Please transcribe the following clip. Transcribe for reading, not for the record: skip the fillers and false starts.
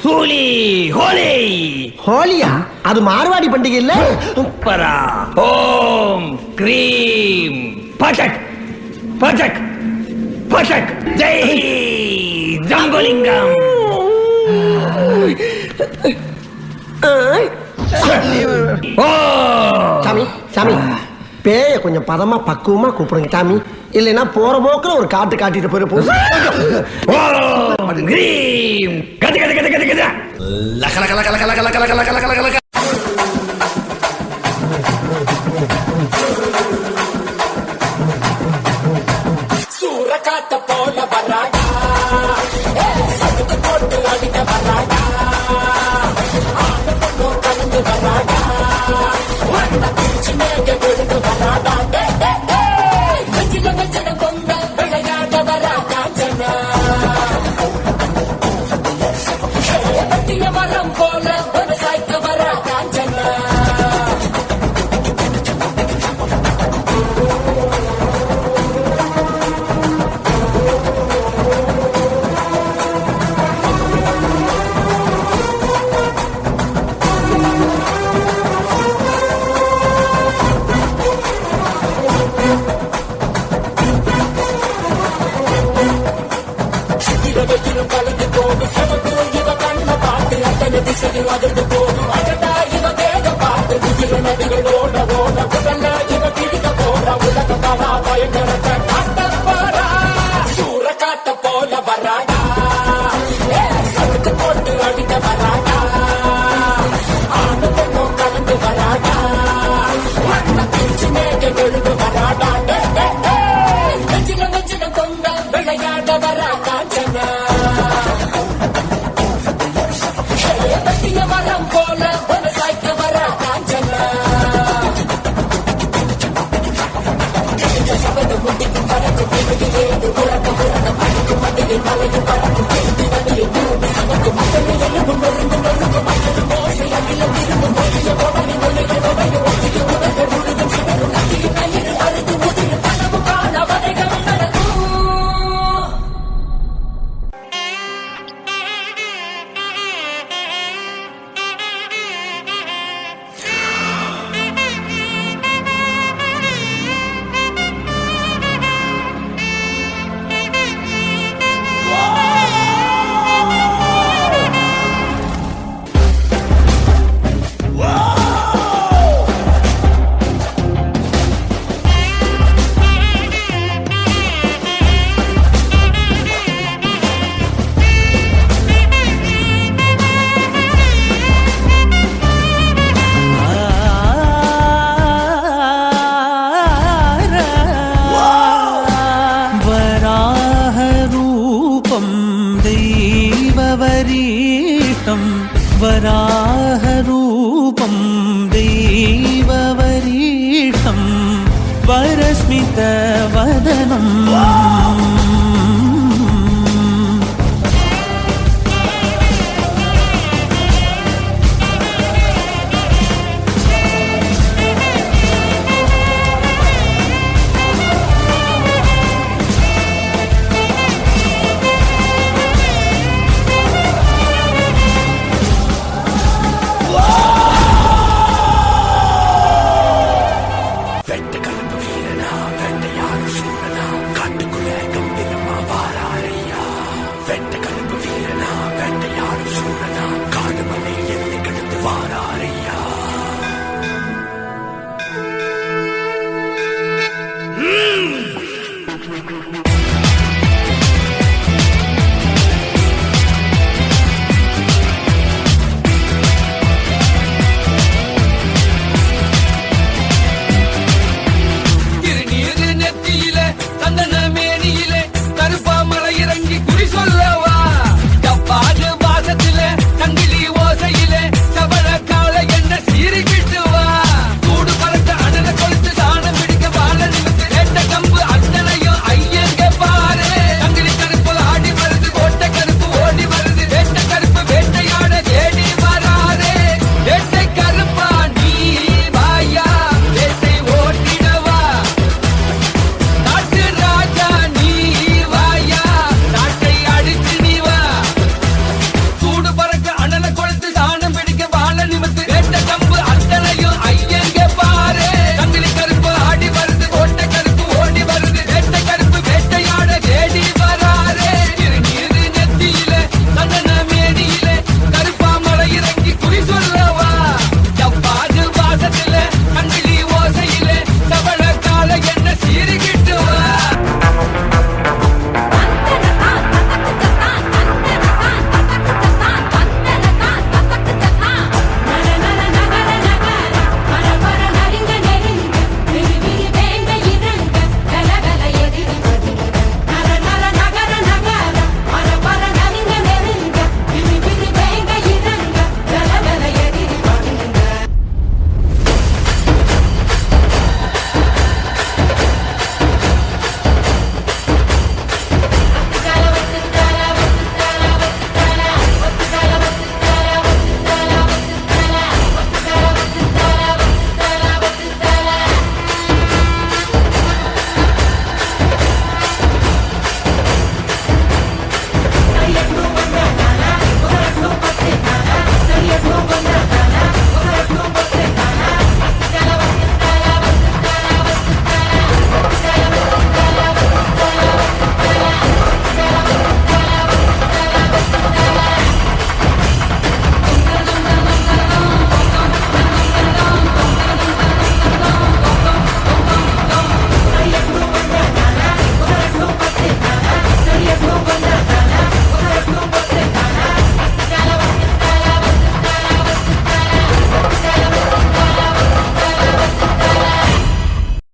சூலி ஹோலி. ஹோலியா? அது மார்வாடி பண்டிகை இல்ல? பரா ஓம் கிரீம் பட்டக் பட்டக் பட்டக் ஜெய் ஜம்பலிங்கம். சாமி சாமி, பேய கொஞ்சம் பதமா பக்குவமா கூப்பிடுங்க சாமி. இல்லைன்னா போற போக்குல ஒரு காட்டு காட்டிட்டு போயிருப்போம். கிரீம் கத கத கத கத கத லக லக லக லக லக லக லக லக லக லக. சூரகாத்த போல வராடா, சதுக்கு போட்டு அடிக்க வராடா, ஆனந்தோ கலந்து வராடா, வண்ண பிடிச்சு மேக விழுந்து வராடா. மஞ்சில மஞ்சன பொங்க விளையாட வரா காஞ்சனா, பட்டிய மரம் போல விவசாய்க்க வரா காஞ்சனா. இரவையிலும் கலந்து போகும் சிவப்பு இவ கண்ண பாட்டு அத்தனை திசையில் அதிர்ந்து போகும். அடடா இவ வேக பாட்டு உயிர நதிகள் ஓட ஓட உடல்ல இவ பிடிக்க போற உலக பரா பயங்கரத்தை காட்ட போறா. சூற காட்ட போல வராடா, சதுக்கு போட்டு அடிக்க வராடா, ஆனந்தோ கலந்து வராடா, வண்ண பிடிச்சு மேக விழுந்து வராடா. நெஞ்சில நெஞ்சில கொண்ட விளையாட வரா காஞ்சனா, பட்டிய மரம் போல விவசாய்க்க வரா காஞ்சனா. சபதம் முட்டிக்கும் பறக்கும் வீடு ஏது உறக்கம் உறக்கம் அடிக்கும் மடியில் மலையும் பறக்கும் கேள்வி நதியில் பூமி சமக்கும் மக்களில் எழுப்பும் நொறுங்கும் நொறுங்கும் மன்னரும் ஓசை அகிலம் விரும்பும் ஒழிய உடனே ஒளிகள் உடையும் ஒழிய உடல்கள் முழுதும் சிதறும் நதியில் நயிறு அறுத்து முதிரும் கனவு காண வதைகள் நடக்கும். वराहरूपं दैववरीतं वरस्मितवदनं